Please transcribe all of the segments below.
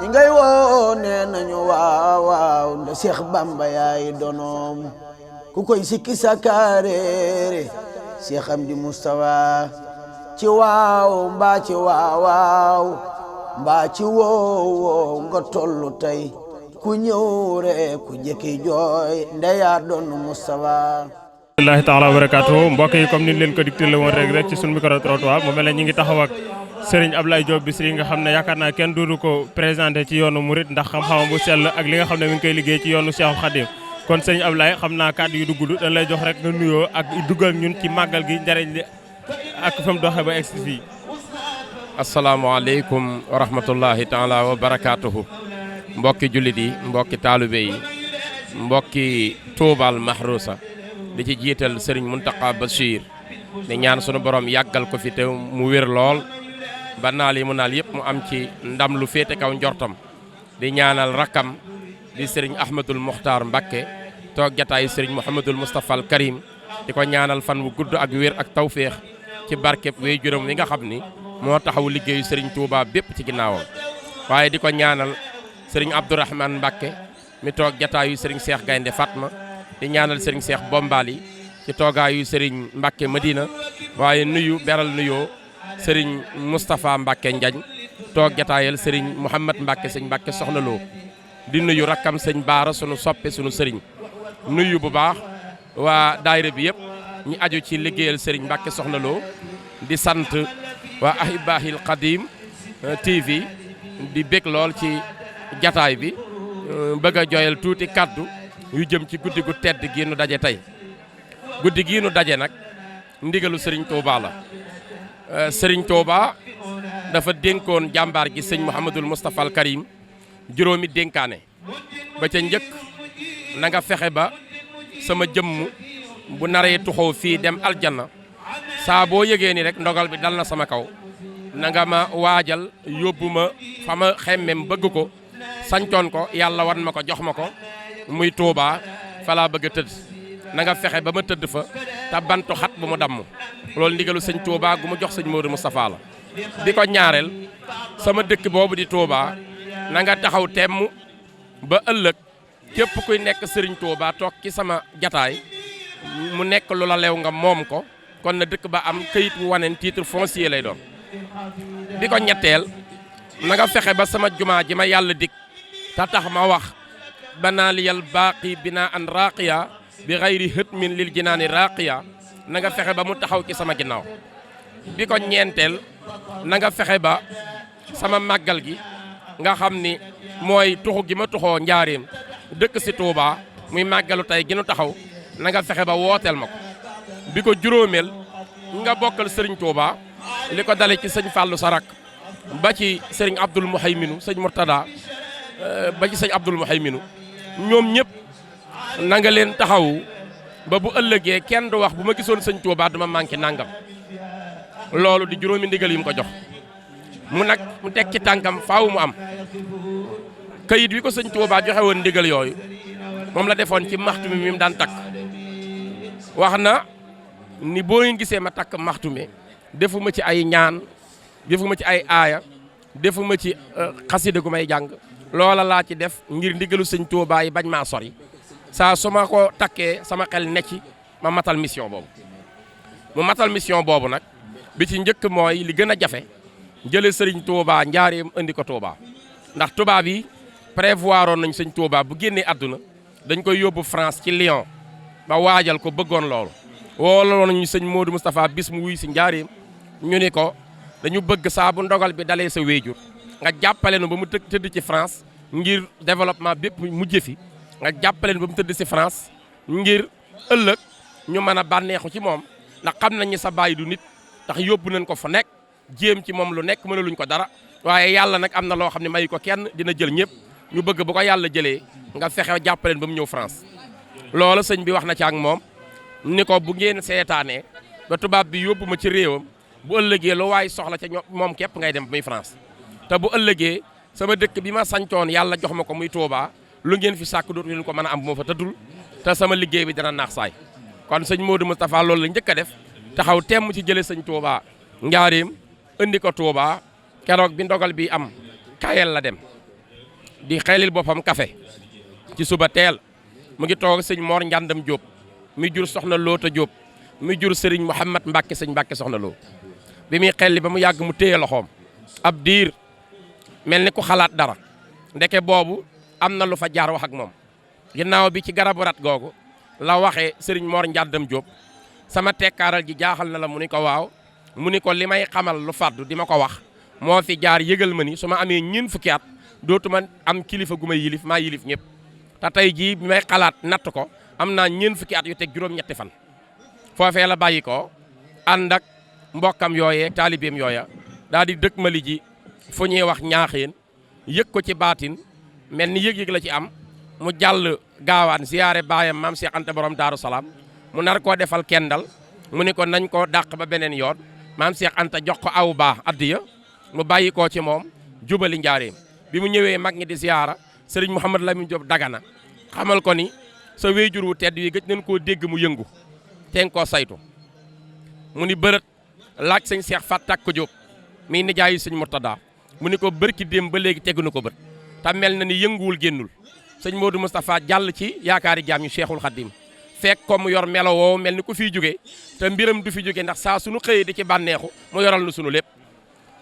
ñi ngay woo nee nañu waaw waaw nda Seex Bamba yaay donoom ku koy sikki sakaareere Seex Amdi Mustafa ci waaw mbaa ci waaw mbaa ci woow nga tollu tey ku ñëw rek ku jëkki jooy ndeyaa doon Mustafa. Allahi taala wa barakatuh mbokk yi comme ni leen ko dicté la woon rek ci sunu micro trottoir mu mel ne ñi ngi taxaw ak Serigne Ablaye Diop Bichri nga xam ne yaakaar naa kenn duudu ko présenté ci yoonu Mouride ndax xam-xamam bu sell ak li nga xam ne mi ngi koy liggéey ci yoonu Cheikhul Khadim kon Serigne Ablaye xam naa kàddu yu duggul dañ lay jox rek nga nuyoo ak duggal ñun ci màggal gi njariñ li ak fa mu doxee ba egsi fii. asalaamaaleykum wa rahmatullahi taala wa barakatuhu mbokki jullit yi mbokki taalibe yi mbokki Tuubal Mahrousa di ci jiital Serigne Mountakha Bachir di ñaan sunu borom yàggal ko fi te mu wér lool ba naal yi mu naal yëpp mu am ci ndam lu féete kaw njortam di ñaanal rakkam di Serigne Ahmadul Muxtaar Mbakke toog jataayu Serigne Mouhamadul Moustapha al Karim di ko ñaanal fan wu gudd ak wér ak tawféex ci barkeb wéy juróom wi nga xam ni moo taxaw liggéeyu Serigne Touba bépp ci ginnaawam waaye di ko ñaanal Serigne Abdourahmane Mbakke mi toog jataayu Serigne Cheikh Gaynde Fatma di ñaanal Serigne Cheikh Bombali ci toogaayu Serigne Mbakke Medina waaye beral nuyoo Serigne Moustapha Mbakke Njañ toog jataayal Serigne Mouhamad Mbakke sëñ Mbakke Soxna Lo di nuyu rakkam sëñ Baara sunu soppe sunu Serigne nuyu bu baax waa daayira bi yëpp ñi aju ci liggéeyal Serigne Mbakke Soxna Lo di sant waa Ahibahil Qadim TV di bég lool ci jataay bi bëgg a joyal tuuti kaddu yu jëm ci guddi gu tedd gii nu daje tey guddi gii nu daje nag ndigalu Serigne Touba la Serigne Touba dafa dénkoon jàmbaar gi sëñ Mouhamadul Moustapha al Karim juróomi dénkaane ba ca njëkk na nga fexe ba sama jëmm bu naree tuxoo fii dem aljanna saa boo yëgee ni rek ndogal bi dal na sama kaw na nga ma waajal yóbbu ma fa ma xemmem bëgg ko sañcoon ko yàlla wan ma ko jox ma ko muy Touba fa laa bëgg a tëdd na nga fexe ba ma tëdd fa te bantu xat bu mu damm loolu ndigalu sëñ Touba gu mu jox sëñ Modou Moustapha la di ko ñaareel sama dëkk boobu di Touba na nga taxaw temm ba ëllëg képp kuy nekk Serigne Touba toog ci sama jataay mu nekk lu la lew nga moom ko kon na dëkk ba am këyit wu waneen titre foncier lay doon di ko ñetteel na nga fexe ba sama jumaa ji ma yàlla dig te tax ma wax banaaliyal baaqi bina an raqiya bi xayri hëtmin lil jinaani raqiya na nga fexe ba mu taxaw ci sama ginnaaw di ko ñeenteel na nga fexe ba sama màggal gi nga xam ni mooy tuxu gi ma tuxoo njaareem dëkk si Touba muy màggalu tey gi nu taxaw na nga fexe ba wooteel ma ko bi ko juróomeel nga bokkal Serigne Touba li ko dale ci sëñ Fallou Sarak ba ci sëriñ Abdoul Mouhayminu sëñ Murtada ba ci sëñ Abdoul Mouhayminu ñoom ñëpp na nga leen taxawu ba bu ëllëgee kenn du wax bu ma gisoon sëñ Touba duma manqué nangam loolu di juróomi ndigal yi mu ko jox mu nag mu teg ci tànkam faaw mu am kayit wi ko sëñ Touba joxe woon ndigal yooyu moom la defoon ci maxtu mi mu daan takk wax na ni boo gisee ma takk maxtu mi defuma ci ay ñaan defuma ci ay aaya defuma ci xasida gu may jàng loola laa ci def ngir ndigalu sëñ Touba yi bañ maa sori saa su ma ko takkee sama xel ne ci ma matal mission boobu mu matal mission boobu nag bi ci njëkk mooy li gën a jafe jële sëriñ Touba njaareem indi ko Touba ndax tubaab yi prévoiroon nañ sëñ Touba bu génnee àdduna dañ koy yóbbu France ci Lyon ba waajal ko bëggoon loolu wooloon nañu sëñ Modou Moustapha bis mu wuy si njaareem ñu ni ko dañu bëgg saa bu ndogal bi dalee sa wéejur nga jàppale nu ba mu tëdd ci France ngir développement bépp mujj fi nga jàppale nu ba mu tëdd ci France ngir ëllëg ñu mën a bànneexu ci moom ndax xam nañ ni sa baay du nit ndax yóbbu nañ ko fa nekk jéem ci moom lu nekk mënaluñ ko dara waaye yàlla nag am na loo xam ne may ko kenn dina jël ñëpp ñu bëgg bu ko yàlla jëlee nga fexe jàppaleen ba mu ñëw France loolu sëñ bi wax na ci ak moom ni ko bu ngeen seetaanee ba tubaab bi yóbbu ma ci réewam bu ëllëgee lu waay soxla ca moom képp ngay dem muy France te bu ëllëgee sama dëkk bi ma sañcoon yàlla jox ma ko muy Touba lu ngeen fi sàkk dootu leen ko mën a am bu ma fa tëddul te sama liggéey bi dina naax saay kon sëñ Modou Moustapha loolu la njëkk a def taxaw temm ci jële sëñ Touba njaareem indi ko Touba keroog bi ndogal bi am Kayel la dem di xelil boppam café ci suba teel mu ngi toog sëñ Mor Njàndam Diop mi jur soxna Loota Diop mi jur sëriñ Mouhamad Mbacke sëñ Mbacke soxna Loo bi muy xelli ba mu yàgg mu téye loxoom ab diir mel ni ku xalaat dara ndeke boobu am na lu fa jaar wax ak moom ginnaaw bi ci garabu rat googu la waxee sëriñ Mor Njàndam Diop sama tekkaaral ji jaaxal na la mu ni ko waaw mu ni ko li may xamal lu fàddu di ma ko wax moo fi jaar yëgal ma ni su ma amee ñeen fukki at dootuma am kilifa gu may yilif maa yilif ñëpp te tey jii bi may xalaat natt ko am naa ñeen fukki at yu teg juróom-ñetti fan foofee la bàyyi ko ànd ak mbokkam yooyee taalibeem yooya daal di dëkk mali ji fu ñuy wax ñaaxeen yëg ko ci baatin mel ni yëg-yëg la ci am mu jàll gaawaan ziyaare baayam maam Cheikh Anta borom Daaru Salaam mu nar koo defal kendal mu ni ko nañ ko dàq ba beneen yoon maam Cheikh Anta jox ko aw baax addiya mu bàyyi koo ci moom jubali njaareem bi mu ñëwee mag ñi di ziyaara sëriñ Mouhamad Lamine Diop Dagana xamal ko ni sa wéyjur wu tedd yi gëj nañ koo dégg mu yëngu teen koo saytu mu ni bërët laaj sëñ Cheikh Fat Takko Diop mii nijaayu sëñ Murtada mu ni ko bërki démb ba léegi teggu na ko bët te mel na ni yënguwul génnul sëñ Modou Moustapha jàll ci yaakaari jaam ñu Cheikhul Khadim fekk ko mu yor melo woowu mel ni ku fiy jóge te mbiram du fi jóge ndax saa sunu xëyee di ci bànneexu mu yoral nu sunu lépp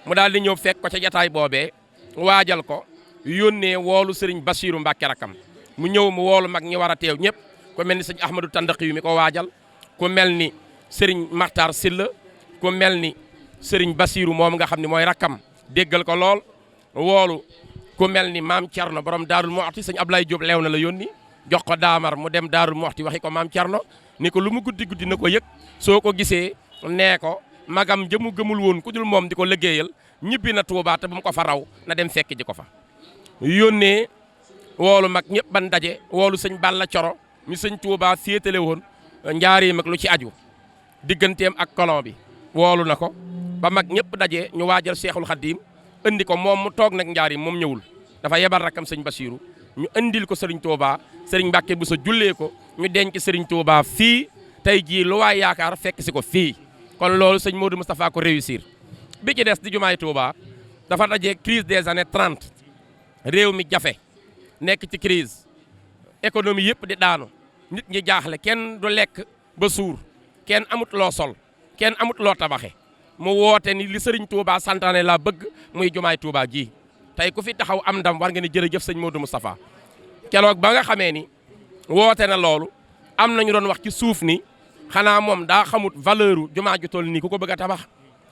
mu daal di ñëw fekk ko ca jataay boobee waajal ko yónnee woolu sëriñ Bassirou Mbacke rakam mu ñëw mu woolu mag ñi war a teew ñëpp ku mel ni sëñ Ahmadou Tandaki yu mi ko waajal ku mel ni sëriñ Makhtar Silla ku mel ni sëriñ Bassirou moom nga xam ne mooy rakam déggal ko lool woolu ku mel ni maam Thierno borom Daarul Muxti sëñ Ablaye Diop leew na la yónni jox ko daamar mu dem Daarul Muxti waxi ko maam Thierno ni ko lu mu guddi guddi na ko yëg soo ko gisee nee ko magam jëmu gëmul woon ku dul moom di ko liggéeyal ñibbi na Touba te bu mu ko fa raw na dem fekk ji ko fa yónnee woolu mag ñëpp ban daje woolu sëñ Balla Coro mi sëñ Touba féetale woon njaareem ak lu ci aju digganteem ak colon bi woolu na ko ba mag ñëpp daje ñu waajal Seexul Xaddiim indi ko moom mu toog nag njaareem moom ñëwul dafa yebal rakam sëñ Bassirou ñu indil ko sëriñ Touba sëriñ Mbàkke bu sa jullee ko ñu denc sëriñ Touba fii tey jii lu waay yaakaar fekk si ko fii kon loolu sëñ Modou Moustapha ko réussir bi ci des di jumaay Touba dafa daje crise des années 30 réew mi jafe nekk ci crise économie yëpp di daanu nit ñi jaaxle kenn du lekk ba suur kenn amut loo sol kenn amut loo tabaxe mu woote ni li sëriñ Touba santaane laa bëgg muy jumaay Touba ji tey ku fi taxaw am ndam war nga ni jërëjëf sëñ Modou Moustapha keroog ba nga xamee ni woote na loolu am nañu doon wax ci suuf ni xanaa moom daa xamut valeur u jumaa ju toll nii ku ko bëgg a tabax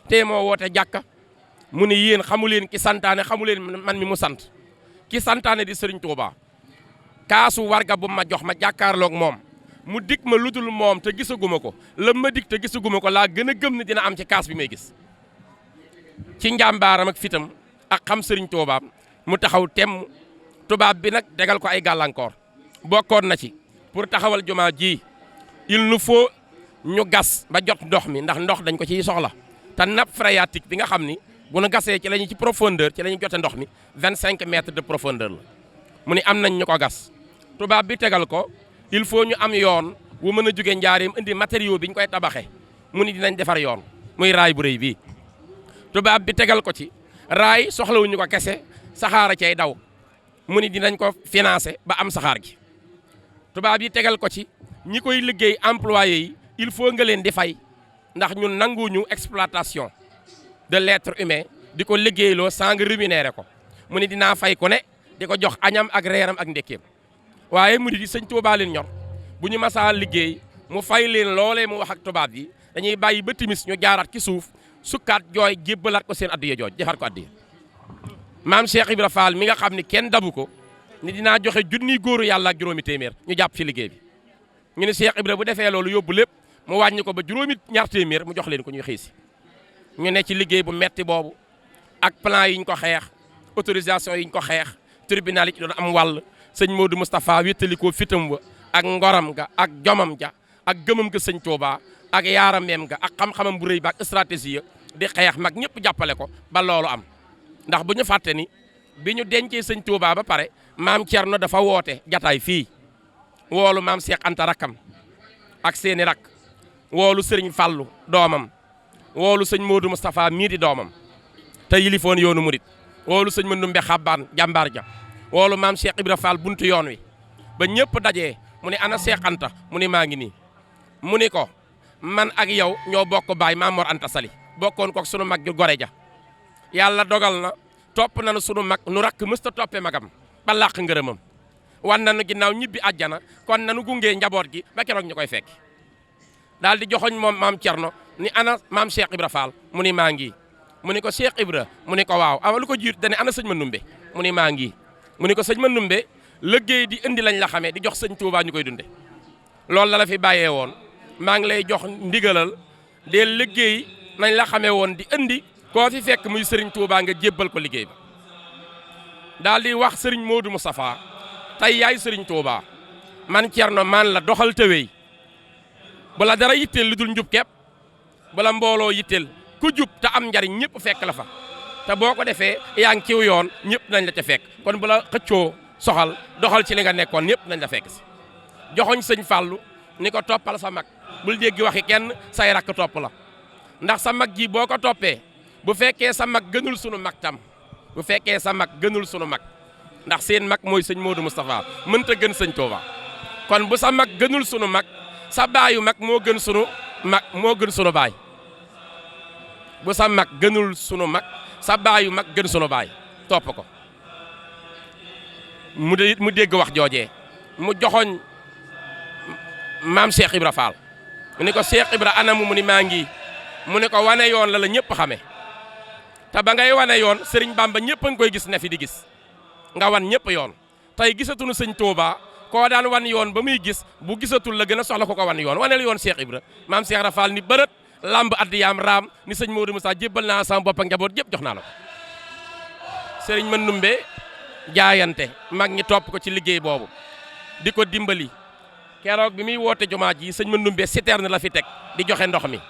te moo woote jàkka mu ni yéen xamu leen ki santaane xamu leen man mi mu sant ki santaane di sëriñ Touba kaasu warga bu ma jox ma jàkkaarloog moom mu dig ma ludul moom te gisaguma ko la ma dig te gisaguma ko laa gën a gëm ne dina am ci kaas bi may gis ci njàmbaaram ak fitam ak xam sëriñ Touba mu taxaw temm tubaab bi nag tegal ko ay gàllankoor bokkoon na ci pour taxawal jumaa ji il nous faut ñu gas ba jot ndox mi ndax ndox dañ ko ciy soxla te nappe phréatique bi nga xam ni bu nu gasee ci lañu ci profondeur ci la ñu jote ndox mi 25 mètres de profondeur la mu ni am nañ ñu ko gas tubaab bi tegal ko il faut ñu am yoon wu mën a jóge njaareem indi matériaux bi ñu koy tabaxee mu ni dinañ defar yoon muy raay bu rëy bii tubaab bi tegal ko ci raay soxlawuñu ko kese saxaara cay daw mu ni dinañ ko financer ba am saxaar gi tubaab yi tegal ko ci ñi koy liggéey employé yi il faut nga leen di fay ndax ñun nanguñu exploitation de l'être humain di ko liggéeyloo sans nga rémunérer ko mu ni dinaa fay ku ne di ko jox añam ak reeram ak ndekkeem waaye mu di sëñ Touba leen ñor bu ñu masaa liggéey mu fay leen loolee mu wax ak tubaab yi dañuy bàyyi ba timis ñu jaaraat ci suuf sukkaat jooy jébbalaat ko seen addiya jooj defar ko addiya maam Cheikh Ibra Fall mi nga xam ni kenn dabu ko ni dinaa joxe junniy góoru yàlla ak juróomi téeméer ñu jàpp ci liggéey bi ñu ne Cheikh Ibra bu defee loolu yóbbu lépp mu wàññi ko ba juróomi ñaar téeméer mu jox leen ko ñuy xëy si ñu ne ci liggéey bu metti boobu ak plan yi ñu ko xeex autorisation yi ñu ko xeex tribunal yi ci doon am wàll sëñ Modou Moustapha wéttali ko fitam wa ak ngoram ga ak jomam ja ak gëmam ga sëñ Touba ak yaarameem ga ak xam-xamam bu rëy ba ak stratégie ya di xeex mag ñëpp jàppale ko ba loolu am ndax bu ñu fàtte ni bi ñu dencee sëñ Touba ba pare maam Thierno dafa woote jataay fii woolu maam Cheikh Anta rakkam ak seeni rak woolu sëriñ Fallou doomam woolu sëñ Modou Moustapha mii di doomam te yilifoon yoonu murit woolu sëñ Mandumbe Xabbaan jàmbaar ja woolu maam Cheikh Ibra Fall buntu yoon wi ba ñëpp dajee mu ne ana Cheikh Anta mu ne maa ngi nii mu ni ko man ak yow ñoo bokk baay Maam Mor Anta Sali bokkoon ko sunu mag gi gore ja yàlla dogal na topp nañu sunu mag nu rakk mësta toppe magam ba làq ngërëmam wan nañu ginnaaw ñibbi àjjana kon nanu gungee njaboot gi ba keroog ñu koy fekk daal di joxoñ moom maam Cerno ni ana maam Cheikh Ibra Fall mu ni maa ngi mu ni ko Cheikh Ibra mu ni ko waaw awa lu ko jiitu dane ana sëñ Mandumbe mu ni maa ngi mu ni ko sëñ Mandumbe liggéey di indi lañ la xamee di jox sëñ Touba ñu koy dunde loolu la la fi bàyyee woon maa ngi lay jox ndigalal dee liggéey nañ la xamee woon di indi koo fi fekk muy sëriñ Touba nga jébbal ko liggéey ba daal di wax sëriñ Modou Moustapha tey yaay sëriñ Touba man Cerno man la doxal tëwéy bala dara yitteel lu dul njub kepp bala mbooloo yitteel ku jub te am njariñ ñëpp fekk la fa te boo ko defee yaa ngi ciw yoon ñëpp nañ la ca fekk kon bu la xëccoo soxal doxal ci li nga nekkoon ñëpp nañ la fekk si joxoñ sëñ Fallou ni ko toppal sa mag bul dégg waxi kenn say rakk topp la ndax sa mag ji boo ko toppee bu fekkee sa mag gënul sunu mag tam bu fekkee sa mag gënul sunu mag ndax seen mag mooy sëñ Modou Moustapha mënta gën sëñ Touba kon bu sa mag gënul sunu mag sa baayu mag moo gën sunu mag moo gën sunu baay bu sa mag gënul sunu mag sa baayu mag gën sunu baay topp ko mu dégg wax joojee mu joxoñ maam Cheikh Ibra Fall mu ni ko Cheikh Ibra anamu mu ni maa ngi mu ni ko wane yoon la ñëpp xame te ba ngay wane yoon Sëriñ Bamba ñëpp a ngi koy gis ne fi di gis nga wan ñëpp yoon tey gisatuñu sëñ Touba koo daan wan yoon ba muy gis bu gisatul la gën a soxla ko wan yoon waneel yoon Cheikh Ibra maam Cheikh Ibra Fall ni bërët lamb addiyaam raam ni sëñ Modou Moussa jébbal naa sama bopp ak njaboot yëpp jox naa la ko sëriñ Mandumbe jaayante mag ñi topp ko ci liggéey boobu di ko dimbali keroog bi muy woote jumaa ji sëñ Mandumbe citerne la fi teg di joxe ndox mi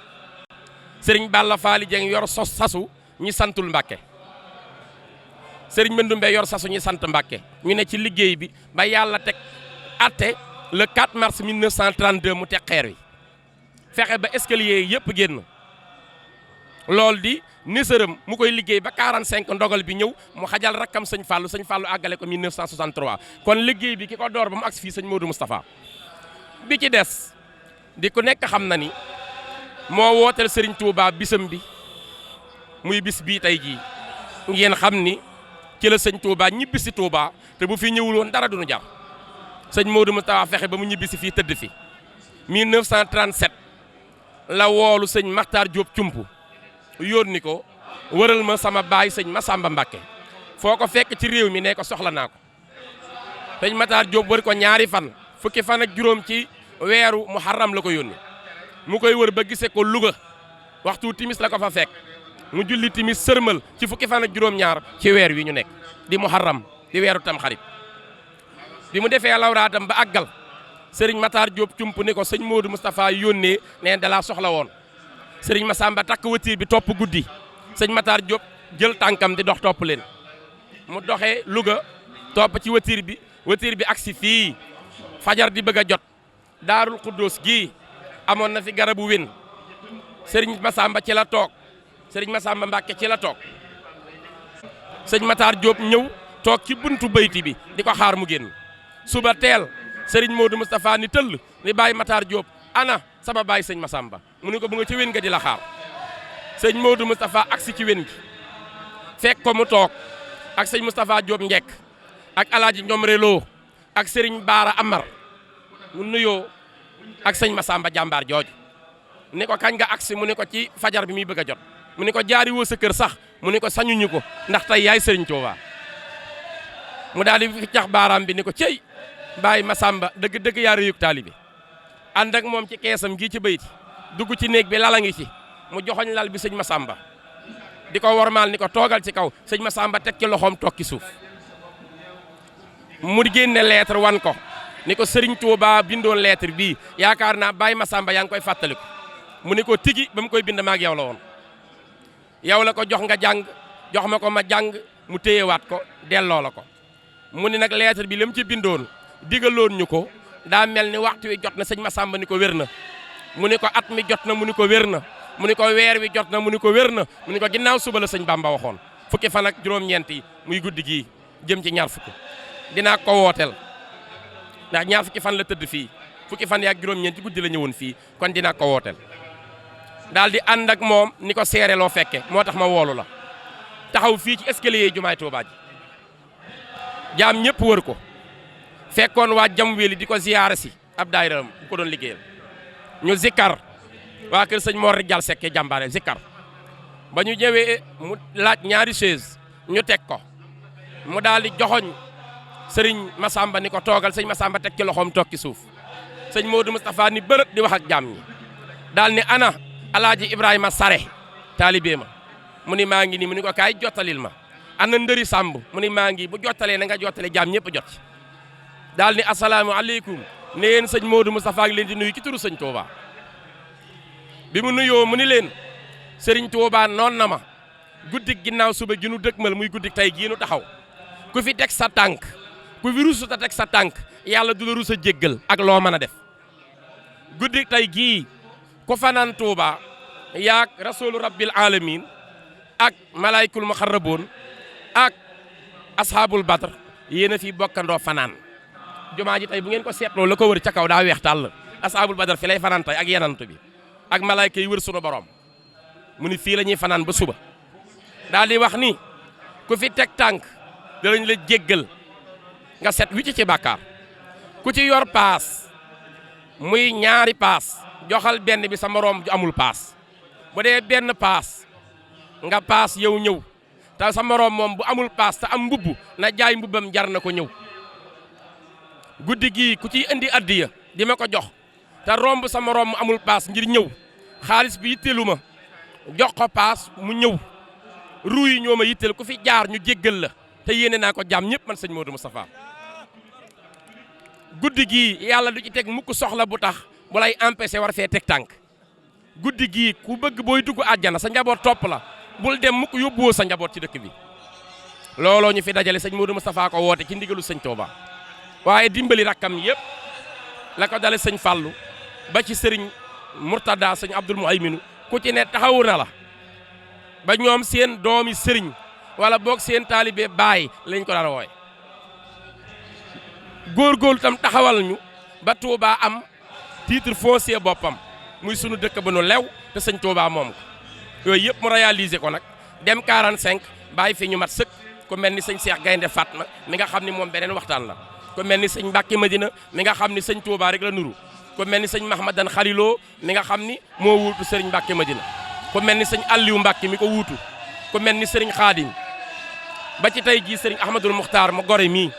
sëriñ Balla Faali Jeng yor sasu ñi santul Mbàkke sëriñ Mandumbe yor sasu ñi sant Mbàkke ñu ne ci liggéey bi ba yàlla teg atte le 4 mars 1932 mu teg xeer wi fexe ba escalier yëpp génn loolu di nisërëm mu koy liggéey ba 45 ndogal bi ñëw mu xajal rakkam sëñ Fallou àggale ko 1963 kon liggéey bi ki ko door ba mu agsi fii sëñ Modou Moustapha bi ci des di ku nekk xam na ni moo wooteel sëriñ Touba bisam bi muy bis bii tey jii ngeen xam ni ci la sëñ Touba ñibbi si Touba te bu fi ñëwul woon dara duñu jar sëñ Modou Moustapha fexe ba mu ñibbi si fii tëdd fi 1937 la woolu sëñ Makhtar Diop Cumpu yónni ko wëral ma sama baay sëñ Massamba Mbakke foo ko fekk ci réew mi ne ko soxla naa ko sëñ Makhtar Diop wër ko ñaari fan fukki fan ak juróom ci weeru muharram la ko yónni mu koy wër ba gisee ko Louga waxtu timis la ko fa fekk mu julli timis sërmal ci fukki fan ak juróom-ñaar ci weer wi ñu nekk di muharram di weeru tamxarit bi mu defee lawraatam ba àggal sëriñ Makhtar Diop Cump ni ko sëñ Modou Moustapha yónnee nee dalaa soxla woon sëriñ Massamba takk watiir bi topp guddi sëñ Makhtar Diop jël tànkam di dox topp leen mu doxee Louga topp ci watiir bi agsi fii fajar di bëgg a jot daarul Xuddoos gii amoon na fi garabu wén sëriñ Massamba ci la toog sëriñ Massamba Mbàkke ci la toog sëñ Makhtar Diop ñëw toog ci buntu bayti bi di ko xaar mu génn suba teel sëriñ Modou Moustapha ni tëll ni bàyyi Makhtar Diop ana sama baay sëñ Massamba mu ni ko bu nga ci wén nga di la xaar sëñ Modou Moustapha agsi ci wén gi fekk ko mu toog ak sëñ Moustapha Diop njekk ak alaaji ñoom reloo ak sëriñ Baara Amar mu nuyoo ak sëñ Massamba jàmbaar jooju ni ko kañ nga agsi mu ni ko ci fajar bi muy bëgg a jot mu ni ko jaari woo sa kër sax mu ni ko sañuñu ko ndax tey yaay sëriñ Touba mu daal di fi cax baaraam bi ni ko cey bàyyi Massamba dëgg yaa réyug taalibe ànd ak moom ci keesam gii ci bayti dugg ci néeg bi lala ngi ci mu joxoñ lal bi sëñ Massamba di ko wormaal ni ko toogal ci kaw sëñ Massamba teg ci loxoom toog ci suuf mu génne lettre wan ko ni ko sëriñ Touba bindoon lettre bii yaakaar naa bàyyi Massamba yaa ngi koy fàttaliku mu ni ko tigi ba mu koy bind maag yow la woon yow la ko jox nga jàng jox ma ko ma jàng mu téyewaat ko delloo la ko mu ni nag lettre bi la mu ci bindoon digaloon ñu ko daa mel ni waxtu wi jot na sëñ Massamba ni ko wér na mu ni ko at mi jot na mu ni ko wér na mu ni ko weer wi jot na mu ni ko wér na mu ni ko ginnaaw suba la sëñ Bamba waxoon fukki fan ak juróom-ñeent yi muy guddi gii jëm ci ñaar fukk dinaa ko wooteel ndax ñaar fukki fan la tëdd fii fukki fan yaak juróom-ñeent ci guddi la ñëwoon fii kon dinaa ko wooteel daal di ànd ak moom ni ko seere loo fekke moo tax ma woolu la taxaw fii ci escalier jumaay Tuubaa ji jaam ñëpp wër ko fekkoon waa jam wéeli di ko ziyaara si ab daayira bu ko doon liggéeyal ñu zikkar waa kër sëñ Mor Rijal Seck jàmbaare zikkar ba ñu ñëwee mu laaj ñaari chaise ñu teg ko mu daal di joxoñ sëriñ Massamba ni ko toogal sëñ Massamba teg ci loxoom toog ci suuf sëñ Modou Moustapha ni bërët di wax ak jaam ñi daal ni ana alaaji Ibrahima Sare taalibe ma mu ni maa ngi nii mu ni ko kaay jottalil ma ana ndëri Samb mu ni maa ngi bu jottalee na nga jottale jaam ñëpp jot ci daal ni asalaamu aleykum ne yéen sëñ Modou Moustapha ngi leen di nuyu ci turu sëñ Touba bi mu nuyoo mu ni leen sëriñ Touba noon na ma guddik ginnaaw suba gi nu dëkkmal muy guddik tey gii nu taxaw ku fi teg sa tànk ku fi rusu ta teg sa tànk yàlla du la rus a jéggal ak loo mën a def guddik tey gii ku fanaan Touba yaak rasulu rabbil alamin ak malaykul muxarraboon ak ashaabul badr yéen a fi bokkandoo fanaan jumaa ji tey bu ngeen ko seetloo la ko wër ca kaw daa weex tàll ashaabul badr fi lay fanaan tey ak yenant bi ak malayka yi wër sunu borom mu ni fii la ñuy fanaan ba suba daal di wax ni ku fi teg tànk danañ la jéggal nga set wicc ci bàkkaar ku ci yor paas muy ñaari paas joxal benn bi sa moroom ju amul paas bu dee benn paas nga paas yow ñëw te sa moroom moom bu amul paas te am mbubb na jaay mbubbam jar na ko ñëw guddi gii ku ciy indi addiya di ma ko jox te romb sa moroom mu amul paas ngir ñëw xaalis bi yitteelu ma jox ko paas mu ñëw ruu yi ñoo ma yitteel ku fi jaar ñu jéggal la te yéene naa ko jàmm ñëpp man sëñ Modou Moustapha guddi gii yàlla du ci teg mukk soxla bu tax bu lay empêché war fee teg tànk guddi gii ku bëgg booy dugg àjjana sa njaboot topp la bul dem mukk yóbbuwoo sa njaboot ci dëkk bi looloo ñu fi dajale sëñ Modou Moustapha ko woote ci ndigalu sëñ Touba waaye dimbali rakkam yëpp la ko dale sëñ Fallou ba ci sëriñ Mourtada sëñ Abdoul Mouhayminu ku ci ne taxawu na la ba ñoom seen doomi sëriñ wala boog seen taalibe baay lañ ko daan wooye góorgóorlu tam taxawal ñu ba Touba am titre foncier boppam muy sunu dëkk ba nu lew te sëñ Touba moom ko yooyu yëpp mu réaliser ko nag dem 45 bàyyi fi ñu mat sëkk ku mel ni sëñ Cheikh Gaynde Fatma mi nga xam ni moom beneen waxtaan la ku mel ni sëñ Mbacke Madina mi nga xam ni sëñ Touba rek la nuru ku mel ni sëñ Mahamadan Khalilo mi nga xam ni moo wuutu sëriñ Mbacke Madina ku mel ni sëñ Aliou Mbacke mi ko wuutu ku mel ni sëriñ Khadim ba ci tey jii sëriñ Ahmadul Muxtaar ma gore mii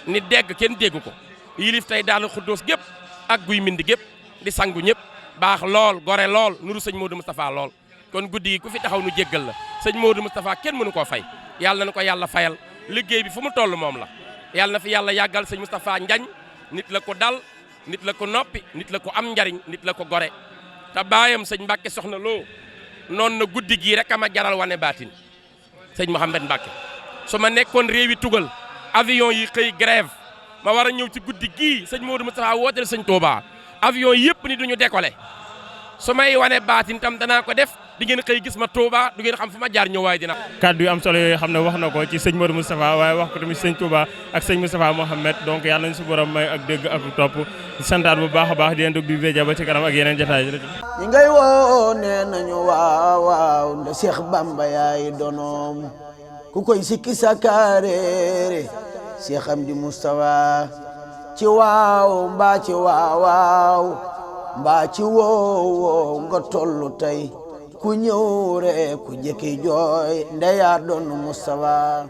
ni dégg kenn dégg ko yilif tey daal xuddoos gépp ak guy mindi gépp di sangu ñëpp baax lool gore lool nuru sëñ Modou Moustapha lool kon guddi gi ku fi taxaw nu jéggal la sëñ Modou Moustapha kenn mënu koo fay yàlla na ko yàlla fayal liggéey bi fu mu toll moom la yàlla na fi yàlla yàggal sëñ Moustapha Njañ nit la ko dal nit la ko noppi nit la ko am njariñ nit la ko gore te baayam sëñ Mbàkke soxna loo noonu na guddi gii rek ama jaral wane baatin sëñ Mouhamed Mbàkke su ma nekkoon réewi tugal avion yi xëy grève ma war a ñëw ci guddi gii sëñ Modou Moustapha wooteel sëñ Touba avion yëpp ni duñu décoller su may wane baatin tam danaa ko def di ngeen xëy gis ma Touba du ngeen xam fu ma jaar ñëw waaye dina kaddu yu am solo yooyu xam ne wax na ko ci sëñ Modou Moustapha waaye wax ko tamit sëñ Touba ak sëñ Moustapha Mohamed donc yàlla nañ su borom may ak dégg ak topp santaat bu baax a baax di leen dugg di béja ba ci kanam ak yeneen jotaay ñi ngay woo nee nañu waaw waaw nda Cheikh Bamba yaay donoom ku koy sikki sakareere Cheikh Amdi Moustapha ci waaw mbaa ci waaw mbaa ci woow nga tollu tey ku ñëw rek ku jëkki jooy ndeya doon Moustapha